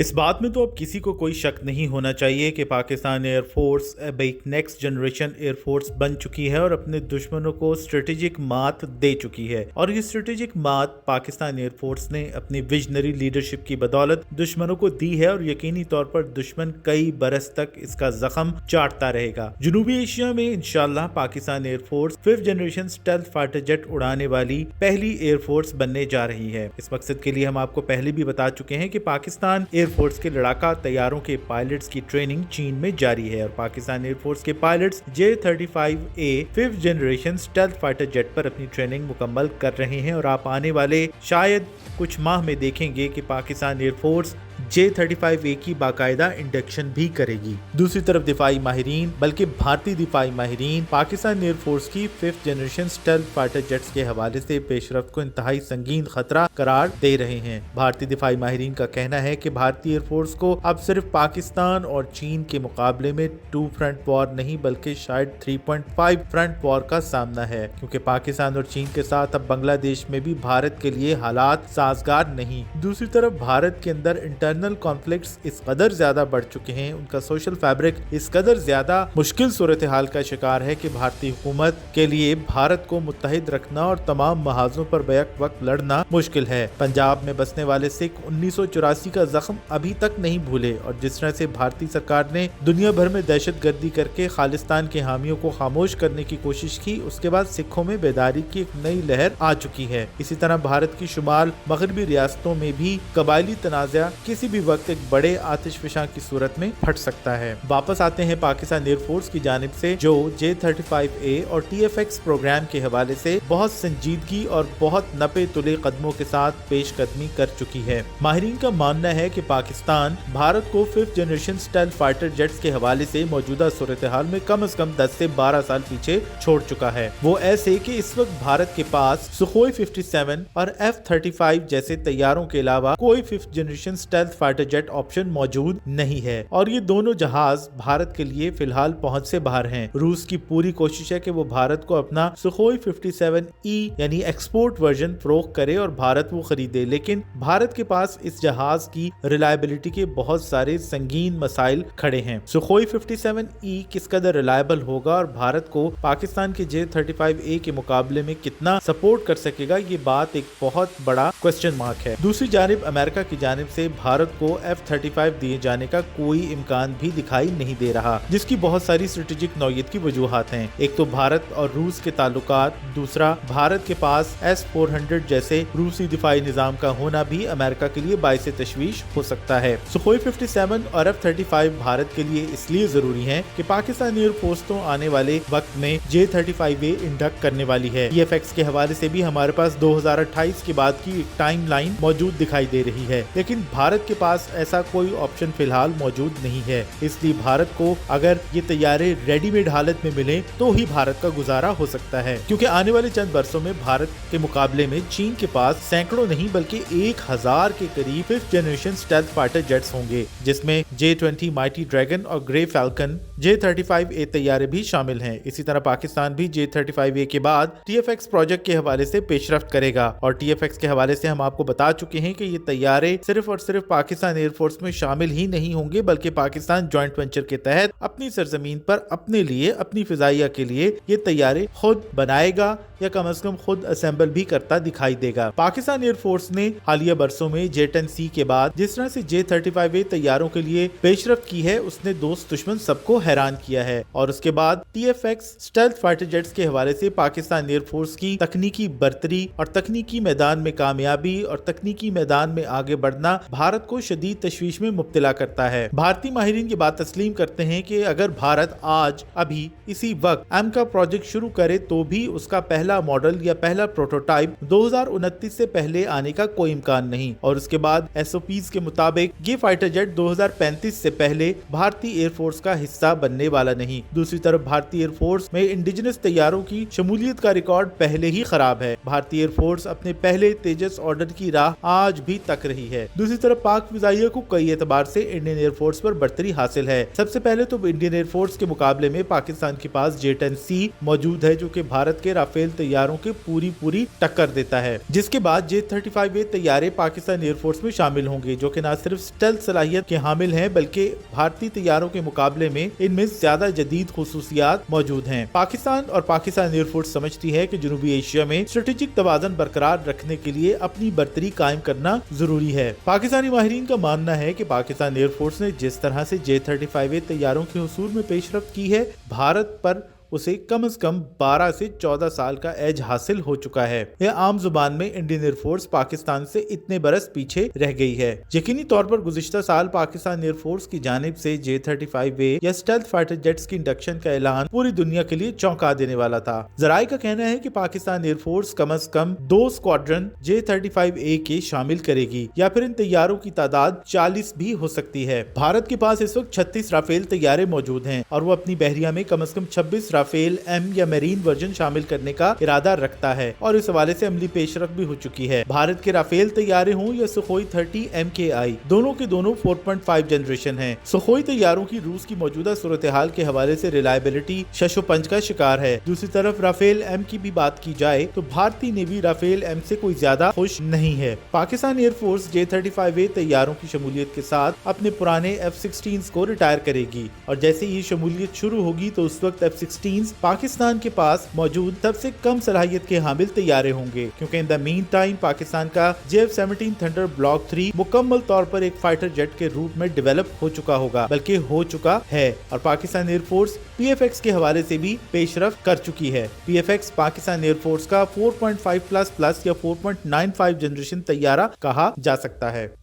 इस बात में तो अब किसी को कोई शक नहीं होना चाहिए कि पाकिस्तान एयर फोर्स अब एक नेक्स्ट जनरेशन एयर फोर्स बन चुकी है और अपने दुश्मनों को स्ट्रेटेजिक मात दे चुकी है। और ये स्ट्रेटेजिक मात पाकिस्तान एयर फोर्स ने अपनी विजनरी लीडरशिप की बदौलत दुश्मनों को दी है और यकीनी तौर पर दुश्मन कई बरस तक इसका जख्म चाटता रहेगा। जनूबी एशिया में इंशाल्लाह Pakistan air force 5th generation stealth fighter jet उड़ाने वाली पहली एयर फोर्स बनने जा रही है। इस मकसद के लिए हम आपको पहले भी बता चुके हैं कि पाकिस्तान एयर फोर्स के लड़ाका तैयारों के पायलट्स की ट्रेनिंग चीन में जारी है और पाकिस्तान एयर फोर्स के pilots J-35A 5th generation stealth fighter jet पर अपनी ट्रेनिंग मुकम्मल कर रहे हैं और आप आने वाले शायद कुछ माह में देखेंगे कि पाकिस्तान एयर फोर्स J-35A की बाकायदा इंडक्शन भी करेगी। दूसरी तरफ दिफाई माहिरीन बल्कि भारतीय दिफाई माहिरीन पाकिस्तान एयर फोर्स की 5th generation stealth fighter jets के हवाले से पेशरफ्त को इंतहाई संगीन खतरा करार दे रहे हैं। भारतीय दिफाई माहिरीन का कहना है कि भारतीय एयर फोर्स को अब सिर्फ पाकिस्तान और चीन के मुकाबले में 2 फ्रंट वॉर नहीं बल्कि शायद 3.5 फ्रंट वॉर का सामना है, क्योंकि पाकिस्तान और चीन के साथ अब बांग्लादेश में भी भारत के लिए हालात साजगार नहीं। दूसरी तरफ भारत के अंदर इंटरनल कॉन्फ्लिक्ट्स इस कदर ज्यादा बढ़ चुके हैं, उनका सोशल फैब्रिक इस कदर ज्यादा मुश्किल सूरत हाल का शिकार है कि भारतीय हुकूमत के लिए भारत को मुत्तहिद रखना और तमाम महाजों पर बैक वक्त लड़ना मुश्किल है। पंजाब में बसने वाले सिख 1984 का जख्म अभी तक नहीं भूले और जिस तरह से भारतीय सरकार ने दुनिया भर में दहशत गर्दी करके खालिस्तान के हामियों को खामोश करने की कोशिश की, उसके बाद सिखों में बेदारी की एक नई लहर आ चुकी है। इसी तरह भारत की शुमाल मगरबी रियासतों में भी कबायली तनाज़ा किसी भी वक्त एक बड़े आतिशफशां की सूरत में फट सकता है। वापस आते हैं पाकिस्तान एयर फोर्स की जानिब से जो J-35A और TFX प्रोग्राम के हवाले से बहुत संजीदगी और बहुत नपे तुले कदमों के साथ पेश कदमी कर चुकी है। माहिरीन का मानना है कि पाकिस्तान भारत को 5th generation stealth fighter jets के हवाले से मौजूदा सूरत हाल में कम से कम 10 से 12 साल पीछे छोड़ चुका है। वो ऐसे कि इस वक्त भारत के पास सुखोई 57 और F-35 जैसे तैयारों के अलावा कोई 5th generation stealth fighter jet option मौजूद नहीं है और ये दोनों जहाज भारत के लिए फिलहाल पहुंच से बाहर हैं। रूस की पूरी कोशिश है कि वो भारत को अपना सुखोई 57E यानी एक्सपोर्ट वर्जन फरोख्त करे और भारत वो खरीदे, लेकिन भारत के पास इस जहाज की रिलायबिलिटी के बहुत सारे संगीन मसाइल खड़े हैं। सुखोई 57E किस कदर रिलायबल होगा और भारत को पाकिस्तान के J-35A के मुकाबले में कितना सपोर्ट कर सकेगा, ये बात एक बहुत बड़ा क्वेश्चन मार्क है। दूसरी जानिब अमेरिका की जानिब से भारत को F-35 दिए जाने का कोई इम्कान भी दिखाई नहीं दे रहा, जिसकी बहुत सारी स्ट्रेटेजिक नौयत की वजूहात हैं। एक तो भारत और रूस के ताल्लुकात, दूसरा भारत के पास S-400 जैसे रूसी दिफाई निजाम का होना भी अमेरिका के लिए बाइस तशवीश हो सकता है। सुखोई 57 और F-35 भारत के लिए इसलिए जरूरी हैं कि पाकिस्तान एयर फोर्स तो आने वाले वक्त में J-35A इंडक्ट करने वाली है। TFX के हवाले से भी हमारे पास 2028 के बाद की एक टाइम लाइन मौजूद दिखाई दे रही है, लेकिन भारत के पास ऐसा कोई ऑप्शन फिलहाल मौजूद नहीं है। इसलिए भारत को अगर ये तैयारे रेडीमेड हालत में मिले तो ही भारत का गुजारा हो सकता है, क्योंकि आने वाले चंद वर्षों में भारत के मुकाबले में चीन के पास सैकड़ों नहीं बल्कि 1000 के करीब 5th generation stealth fighter jets होंगे, जिसमें J-20 माइटी ड्रैगन और ग्रे फैल्कन J-35A तैयारे भी शामिल हैं। इसी तरह पाकिस्तान भी J-35A के बाद TFX प्रोजेक्ट के हवाले से पेशरफ्त करेगा और TFX के हवाले से हम आपको बता चुके हैं कि ये तैयारे सिर्फ और सिर्फ पाकिस्तान एयर फोर्स में शामिल ही नहीं होंगे बल्कि पाकिस्तान जॉइंट वेंचर के तहत अपनी सरजमीन पर अपने लिए अपनी फिजाइया के लिए ये तैयारे खुद बनाएगा या कम से कम खुद असेंबल भी करता दिखाई देगा। पाकिस्तान एयर फोर्स ने हालिया बरसों में J-10C के बाद जिस तरह से J-35A तैयारों के लिए पेशरफ्त की है, उसने दोस्त दुश्मन सबको हैरान किया है और उसके बाद TFX स्टेल्थ फाइटर जेट्स के हवाले से पाकिस्तान एयर फोर्स की तकनीकी बर्तरी और तकनीकी मैदान में कामयाबी और तकनीकी मैदान में आगे बढ़ना भारत को शदीद तशवीश में मुब्तला करता है। भारतीय माहिरीन की बात तस्लीम करते हैं कि अगर भारत आज अभी इसी वक्त AMCA प्रोजेक्ट शुरू करे तो भी उसका पहला मॉडल या पहला प्रोटोटाइप 2029 से पहले आने का कोई इम्कान नहीं और उसके बाद SOPs के मुताबिक ये फाइटर जेट 2035 से पहले भारतीय एयर फोर्स का हिस्सा बनने वाला नहीं। दूसरी तरफ भारतीय एयरफोर्स में इंडिजिनस तैयारों की शमूलियत का रिकॉर्ड पहले ही खराब है। भारतीय एयरफोर्स अपने पहले तेजस ऑर्डर की राह आज भी तक रही है। दूसरी तरफ पाक फिजाइया को कई एतबार से इंडियन एयरफोर्स पर बढ़तरी हासिल है। सबसे पहले तो इंडियन एयरफोर्स के मुकाबले में पाकिस्तान के पास J-10C मौजूद है, जो कि भारत के राफेल तैयारों के पूरी टक्कर देता है। जिसके बाद J-35A तैयारे पाकिस्तान एयरफोर्स में शामिल होंगे, जो कि न सिर्फ स्टेल्थ सलाहियत के हामिल हैं, बल्कि भारतीय तैयारों के मुकाबले में इनमें ज्यादा जदीद खुसूसियात मौजूद हैं। पाकिस्तान और पाकिस्तान एयरफोर्स समझती है कि जनूबी एशिया में स्ट्रेटेजिक तवाज़ुन बरकरार रखने के लिए अपनी बर्तरी कायम करना जरूरी है। पाकिस्तानी माहिरीन का मानना है कि पाकिस्तान एयरफोर्स ने जिस तरह से J-35A तैयारों के हुसूल में पेशरफ्त की है, भारत पर उसे कम से कम 12 से 14 साल का एज हासिल हो चुका है। यह आम जुबान में इंडियन एयरफोर्स पाकिस्तान से इतने बरस पीछे रह गई है। यकीनी तौर पर गुज़िश्ता साल पाकिस्तान एयरफोर्स की जानिब से J-35A या स्टेल्थ फाइटर जेट्स की इंडक्शन का ऐलान पूरी दुनिया के लिए चौंका देने वाला था। जराये का कहना है कि पाकिस्तान एयरफोर्स कम से कम 2 स्क्वाड्रन J-35A के शामिल करेगी, या फिर इन तैयारों की तादाद 40 भी हो सकती है। भारत के पास इस वक्त 36 राफेल तैयारे मौजूद हैं और वो अपनी बहरिया में कम से कम 26 राफेल M या मेरीन वर्जन शामिल करने का इरादा रखता है और इस हवाले से अमली पेशरफ्त भी हो चुकी है। भारत के राफेल तैयारे हों या सुखोई 30 MKI, दोनों के दोनों 4.5 जनरेशन हैं। सुखोई तैयारों की रूस की मौजूदा सूरत हाल के हवाले से रिलायबिलिटी शशोपंच का शिकार है। दूसरी तरफ राफेल M की भी बात की जाए तो भारतीय नेवी राफेल M से कोई ज्यादा खुश नहीं है। पाकिस्तान एयरफोर्स J-35A तैयारों की शमूलियत के साथ अपने पुराने F-16s को रिटायर करेगी और जैसे ही शमूलियत शुरू होगी तो उस वक्त F-16s पाकिस्तान के पास मौजूद सबसे कम सलाहियत के हामिल तैयारे होंगे, क्योंकि in the mean time Pakistan का JF-17 थंडर ब्लॉक 3 मुकम्मल तौर पर एक फाइटर जेट के रूप में डेवलप हो चुका होगा, बल्कि हो चुका है। और पाकिस्तान एयरफोर्स PFX के हवाले से भी पेशरफ्त कर चुकी है। PFX पाकिस्तान एयरफोर्स का 4.5++ या 4.95 जनरेशन तैयारा कहा जा सकता है।